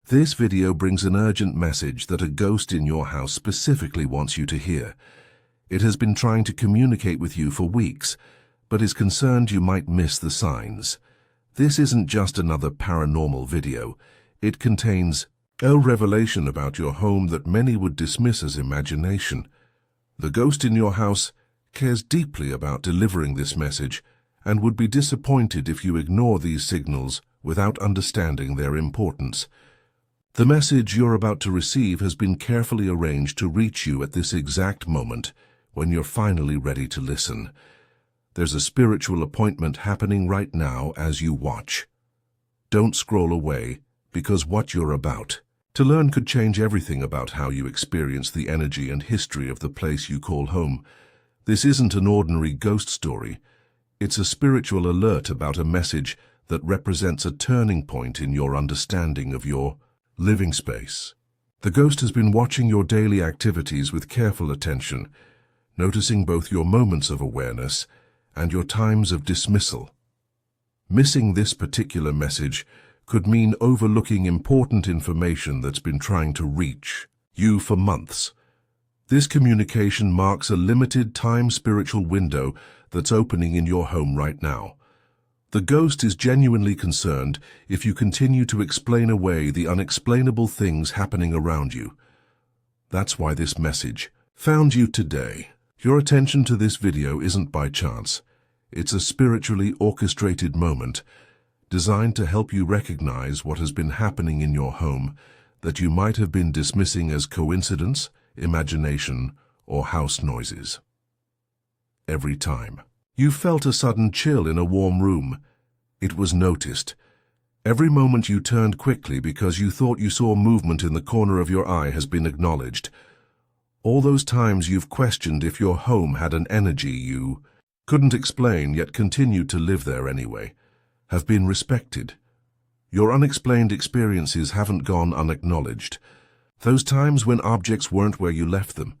This video brings an urgent message that a ghost in your house specifically wants you to hear. It has been trying to communicate with you for weeks, but is concerned you might miss the signs. This isn't just another paranormal video. It contains a revelation about your home that many would dismiss as imagination. The ghost in your house cares deeply about delivering this message and would be disappointed if you ignore these signals without understanding their importance. The message you're about to receive has been carefully arranged to reach you at this exact moment when you're finally ready to listen. There's a spiritual appointment happening right now as you watch. Don't scroll away, because what you're about to learn could change everything about how you experience the energy and history of the place you call home. This isn't an ordinary ghost story. It's a spiritual alert about a message that represents a turning point in your understanding of your living space. The ghost has been watching your daily activities with careful attention, noticing both your moments of awareness and your times of dismissal. Missing this particular message could mean overlooking important information that's been trying to reach you for months. This communication marks a limited time spiritual window that's opening in your home right now. The ghost is genuinely concerned if you continue to explain away the unexplainable things happening around you. That's why this message found you today. Your attention to this video isn't by chance. It's a spiritually orchestrated moment designed to help you recognize what has been happening in your home that you might have been dismissing as coincidence, imagination, or house noises. Every time you felt a sudden chill in a warm room, it was noticed. Every moment you turned quickly because you thought you saw movement in the corner of your eye has been acknowledged. All those times you've questioned if your home had an energy you couldn't explain yet continued to live there anyway, have been respected. Your unexplained experiences haven't gone unacknowledged. Those times when objects weren't where you left them,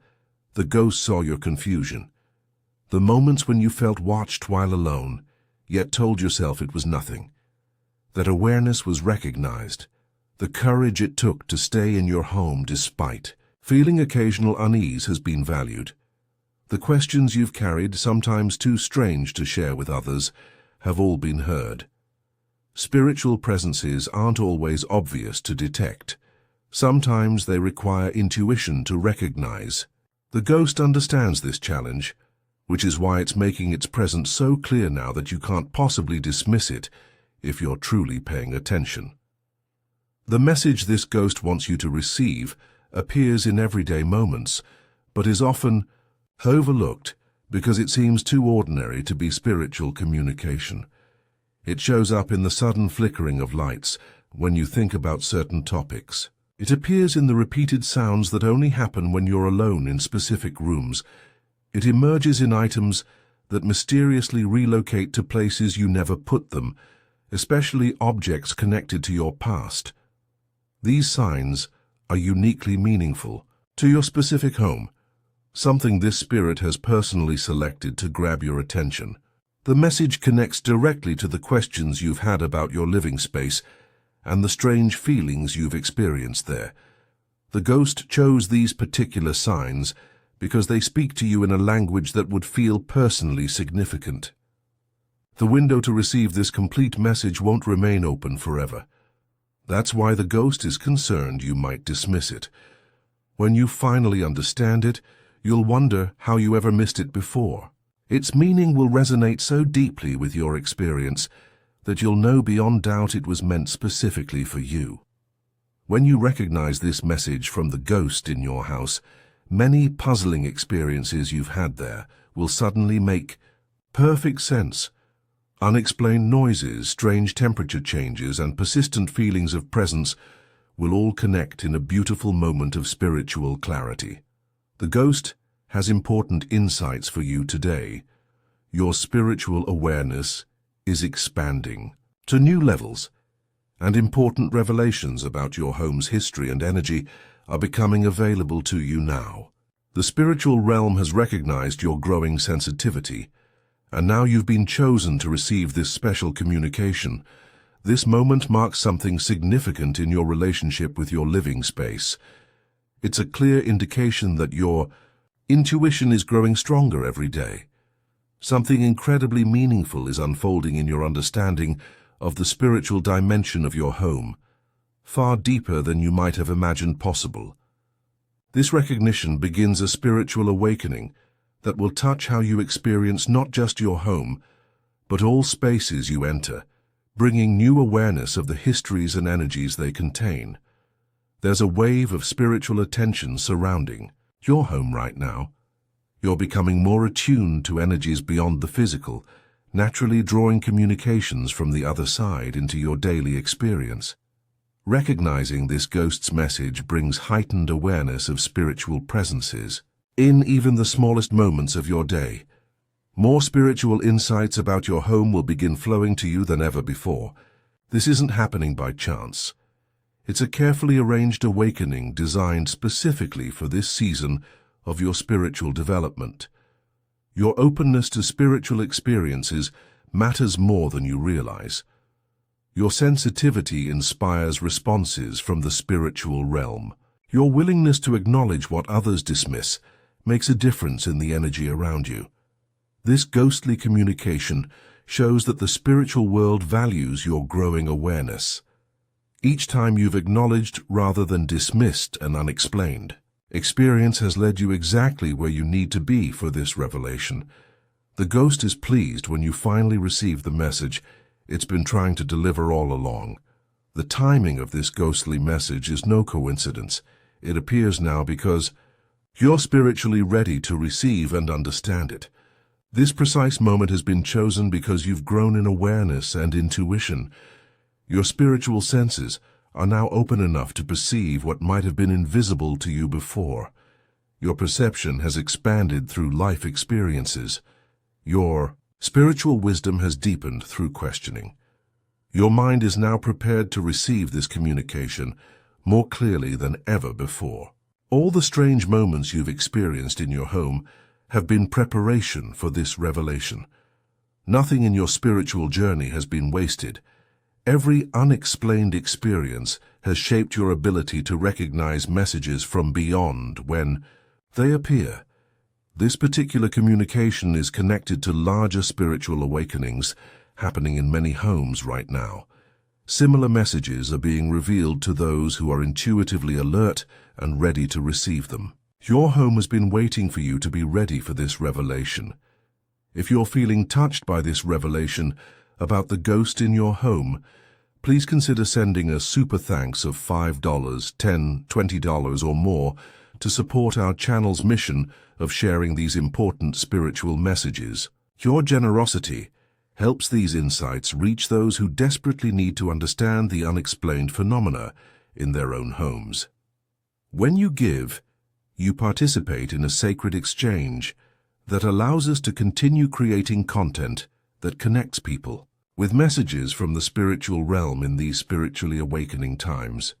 the ghost saw your confusion. The moments when you felt watched while alone, yet told yourself it was nothing. That awareness was recognized. The courage it took to stay in your home despite feeling occasional unease has been valued. The questions you've carried, sometimes too strange to share with others, have all been heard. Spiritual presences aren't always obvious to detect. Sometimes they require intuition to recognize. The ghost understands this challenge, which is why it's making its presence so clear now that you can't possibly dismiss it if you're truly paying attention. The message this ghost wants you to receive appears in everyday moments, but is often overlooked because it seems too ordinary to be spiritual communication. It shows up in the sudden flickering of lights when you think about certain topics. It appears in the repeated sounds that only happen when you're alone in specific rooms. It emerges in items that mysteriously relocate to places you never put them, especially objects connected to your past. These signs are uniquely meaningful to your specific home, something this spirit has personally selected to grab your attention. The message connects directly to the questions you've had about your living space and the strange feelings you've experienced there. The ghost chose these particular signs because they speak to you in a language that would feel personally significant. The window to receive this complete message won't remain open forever. That's why the ghost is concerned you might dismiss it. When you finally understand it, you'll wonder how you ever missed it before. Its meaning will resonate so deeply with your experience that you'll know beyond doubt it was meant specifically for you. When you recognize this message from the ghost in your house, many puzzling experiences you've had there will suddenly make perfect sense. Unexplained noises, strange temperature changes, and persistent feelings of presence will all connect in a beautiful moment of spiritual clarity. The ghost has important insights for you today. Your spiritual awareness is expanding to new levels, and important revelations about your home's history and energy are becoming available to you now. The spiritual realm has recognized your growing sensitivity, and now you've been chosen to receive this special communication, This moment marks something significant in your relationship with your living space. It's a clear indication that your intuition is growing stronger every day. Something incredibly meaningful is unfolding in your understanding of the spiritual dimension of your home, far deeper than you might have imagined possible. This recognition begins a spiritual awakening that will touch how you experience not just your home, but all spaces you enter, bringing new awareness of the histories and energies they contain. There's a wave of spiritual attention surrounding your home right now. You're becoming more attuned to energies beyond the physical, naturally drawing communications from the other side into your daily experience. Recognizing this ghost's message brings heightened awareness of spiritual presences in even the smallest moments of your day. More spiritual insights about your home will begin flowing to you than ever before. This isn't happening by chance. It's a carefully arranged awakening designed specifically for this season of your spiritual development. Your openness to spiritual experiences matters more than you realize. Your sensitivity inspires responses from the spiritual realm. Your willingness to acknowledge what others dismiss makes a difference in the energy around you. This ghostly communication shows that the spiritual world values your growing awareness. Each time you've acknowledged rather than dismissed an unexplained experience has led you exactly where you need to be for this revelation. The ghost is pleased when you finally receive the message it's been trying to deliver all along. The timing of this ghostly message is no coincidence. It appears now because you're spiritually ready to receive and understand it. This precise moment has been chosen because you've grown in awareness and intuition. Your spiritual senses are now open enough to perceive what might have been invisible to you before. Your perception has expanded through life experiences. Your spiritual wisdom has deepened through questioning. Your mind is now prepared to receive this communication more clearly than ever before. All the strange moments you've experienced in your home have been preparation for this revelation. Nothing in your spiritual journey has been wasted. Every unexplained experience has shaped your ability to recognize messages from beyond when they appear. This particular communication is connected to larger spiritual awakenings happening in many homes right now. Similar messages are being revealed to those who are intuitively alert and ready to receive them. Your home has been waiting for you to be ready for this revelation. If you're feeling touched by this revelation about the ghost in your home, please consider sending a super thanks of $5, $10, $20 or more to support our channel's mission of sharing these important spiritual messages. Your generosity helps these insights reach those who desperately need to understand the unexplained phenomena in their own homes. When you give, you participate in a sacred exchange that allows us to continue creating content that connects people with messages from the spiritual realm in these spiritually awakening times.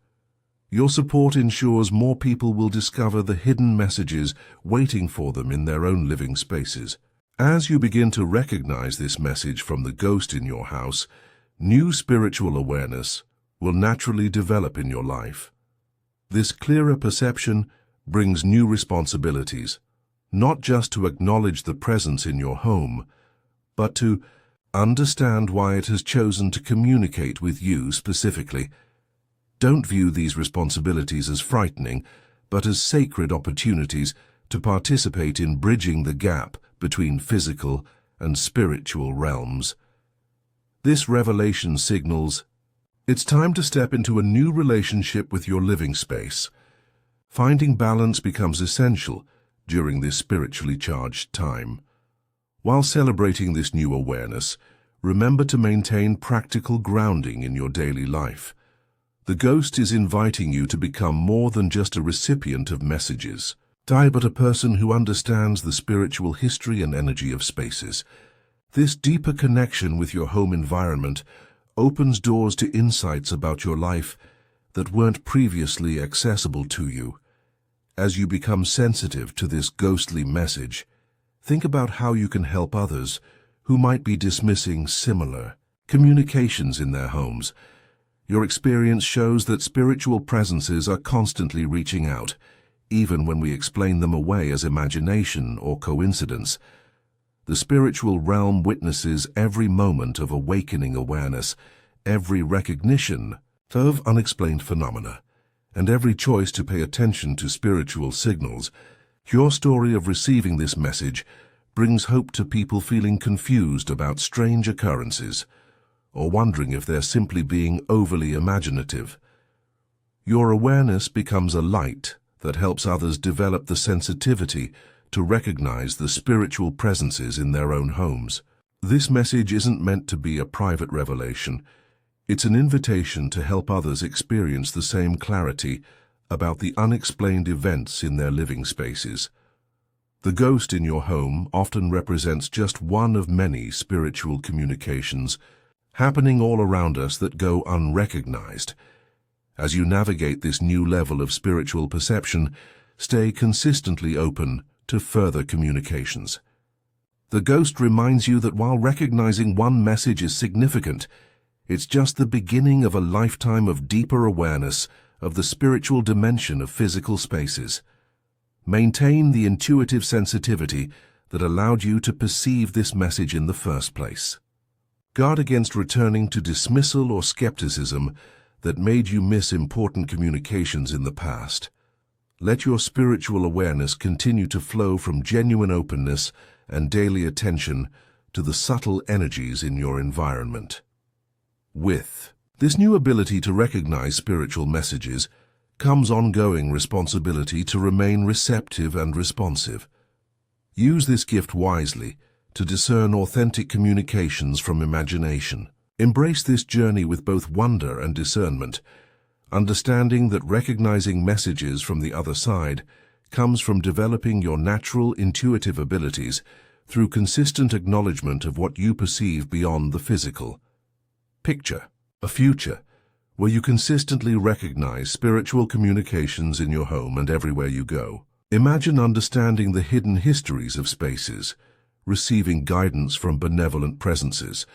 Your support ensures more people will discover the hidden messages waiting for them in their own living spaces. As you begin to recognize this message from the ghost in your house, new spiritual awareness will naturally develop in your life. This clearer perception brings new responsibilities, not just to acknowledge the presence in your home, but to understand why it has chosen to communicate with you specifically. Don't view these responsibilities as frightening, but as sacred opportunities to participate in bridging the gap between physical and spiritual realms. This revelation signals it's time to step into a new relationship with your living space. Finding balance becomes essential during this spiritually charged time. While celebrating this new awareness, remember to maintain practical grounding in your daily life. The ghost is inviting you to become more than just a recipient of messages, but a person who understands the spiritual history and energy of spaces. This deeper connection with your home environment opens doors to insights about your life that weren't previously accessible to you. As you become sensitive to this ghostly message, think about how you can help others who might be dismissing similar communications in their homes. Your experience shows that spiritual presences are constantly reaching out, even when we explain them away as imagination or coincidence. The spiritual realm witnesses every moment of awakening awareness, every recognition of unexplained phenomena, and every choice to pay attention to spiritual signals. Your story of receiving this message brings hope to people feeling confused about strange occurrences, or wondering if they're simply being overly imaginative. Your awareness becomes a light that helps others develop the sensitivity to recognize the spiritual presences in their own homes. This message isn't meant to be a private revelation. It's an invitation to help others experience the same clarity about the unexplained events in their living spaces. The ghost in your home often represents just one of many spiritual communications happening all around us that go unrecognized. As you navigate this new level of spiritual perception, stay consistently open to further communications. The ghost reminds you that while recognizing one message is significant, it's just the beginning of a lifetime of deeper awareness of the spiritual dimension of physical spaces. Maintain the intuitive sensitivity that allowed you to perceive this message in the first place. Guard against returning to dismissal or skepticism that made you miss important communications in the past. Let your spiritual awareness continue to flow from genuine openness and daily attention to the subtle energies in your environment. With this new ability to recognize spiritual messages comes ongoing responsibility to remain receptive and responsive. Use this gift wisely to discern authentic communications from imagination. Embrace this journey with both wonder and discernment, understanding that recognizing messages from the other side comes from developing your natural intuitive abilities through consistent acknowledgement of what you perceive beyond the physical. Picture a future where you consistently recognize spiritual communications in your home and everywhere you go. Imagine understanding the hidden histories of spaces, receiving guidance from benevolent presences,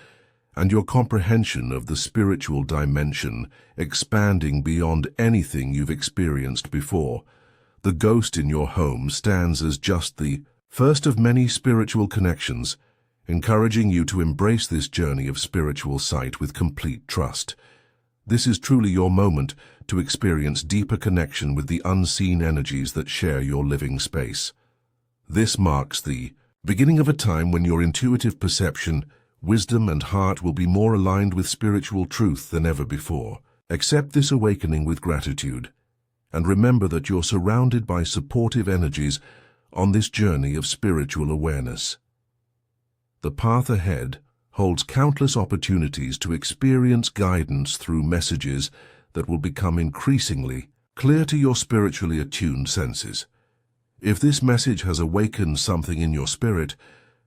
and your comprehension of the spiritual dimension expanding beyond anything you've experienced before. The ghost in your home stands as just the first of many spiritual connections, encouraging you to embrace this journey of spiritual sight with complete trust. This is truly your moment to experience deeper connection with the unseen energies that share your living space. This marks the beginning of a time when your intuitive perception, wisdom, and heart will be more aligned with spiritual truth than ever before. Accept this awakening with gratitude, and remember that you're surrounded by supportive energies on this journey of spiritual awareness. The path ahead holds countless opportunities to experience guidance through messages that will become increasingly clear to your spiritually attuned senses. If this message has awakened something in your spirit,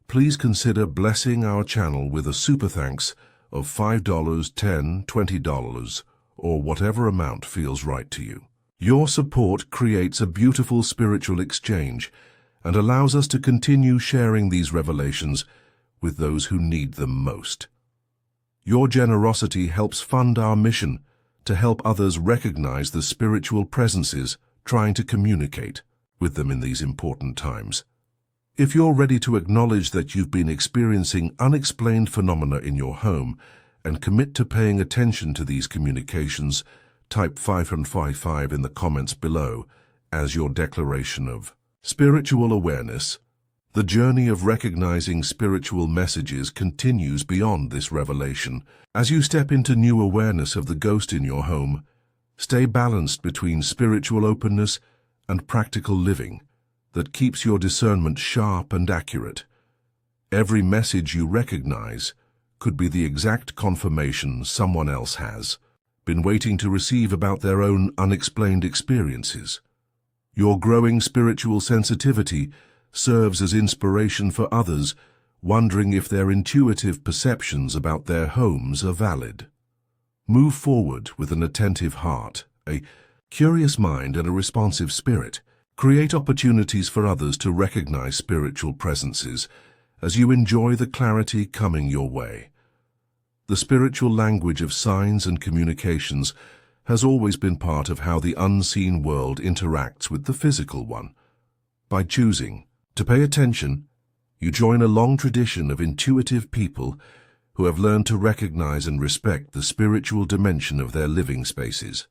please consider blessing our channel with a super thanks of $5, $10, $20, or whatever amount feels right to you. Your support creates a beautiful spiritual exchange and allows us to continue sharing these revelations with those who need them most. Your generosity helps fund our mission to help others recognize the spiritual presences trying to communicate with them in these important times. If you're ready to acknowledge that you've been experiencing unexplained phenomena in your home and commit to paying attention to these communications, type 555 in the comments below as your declaration of spiritual awareness. The journey of recognizing spiritual messages continues beyond this revelation. As you step into new awareness of the ghost in your home, stay balanced between spiritual openness and practical living that keeps your discernment sharp and accurate. Every message you recognize could be the exact confirmation someone else has been waiting to receive about their own unexplained experiences. Your growing spiritual sensitivity serves as inspiration for others wondering if their intuitive perceptions about their homes are valid. Move forward with an attentive heart, a curious mind, and a responsive spirit. Create opportunities for others to recognize spiritual presences as you enjoy the clarity coming your way. The spiritual language of signs and communications has always been part of how the unseen world interacts with the physical one. By choosing to pay attention, you join a long tradition of intuitive people who have learned to recognize and respect the spiritual dimension of their living spaces.